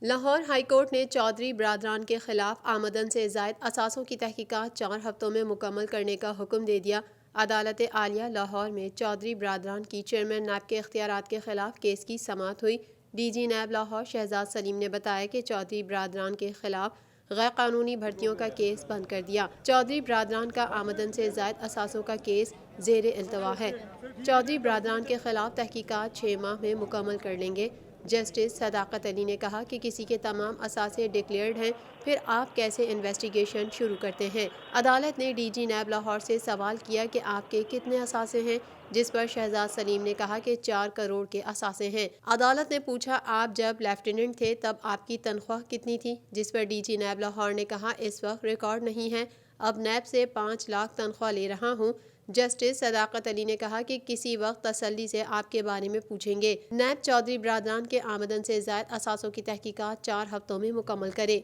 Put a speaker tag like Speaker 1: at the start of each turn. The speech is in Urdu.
Speaker 1: لاہور ہائی کورٹ نے چودھری برادران کے خلاف آمدن سے زائد اثاثوں کی تحقیقات 4 ہفتوں میں مکمل کرنے کا حکم دے دیا۔ عدالت عالیہ لاہور میں چودھری برادران کی چیئرمین نیب کے اختیارات کے خلاف کیس کی سماعت ہوئی۔ ڈی جی نیب لاہور شہزاد سلیم نے بتایا کہ چودھری برادران کے خلاف غیر قانونی بھرتیوں کا کیس بند کر دیا۔ چودھری برادران کا آمدن سے زائد اثاثوں کا کیس زیر التوا ہے۔ چودھری برادران کے خلاف تحقیقات 6 ماہ میں مکمل کر لیں گے۔ جسٹس صداقت علی نے کہا کہ کسی کے تمام اثاثے ڈکلیئرڈ ہیں، پھر آپ کیسے انویسٹیگیشن شروع کرتے ہیں؟ عدالت نے ڈی جی نیب لاہور سے سوال کیا کہ آپ کے کتنے اثاثے ہیں، جس پر شہزاد سلیم نے کہا کہ 4 کروڑ کے اثاثے ہیں۔ عدالت نے پوچھا آپ جب لیفٹیننٹ تھے تب آپ کی تنخواہ کتنی تھی، جس پر ڈی جی نیب لاہور نے کہا اس وقت ریکارڈ نہیں ہے، اب نیب سے 5 لاکھ تنخواہ لے رہا ہوں۔ جسٹس صداقت علی نے کہا کہ کسی وقت تسلی سے آپ کے بارے میں پوچھیں گے۔ نیب چودھری برادران کے آمدن سے زائد اثاثوں کی تحقیقات 4 ہفتوں میں مکمل کرے۔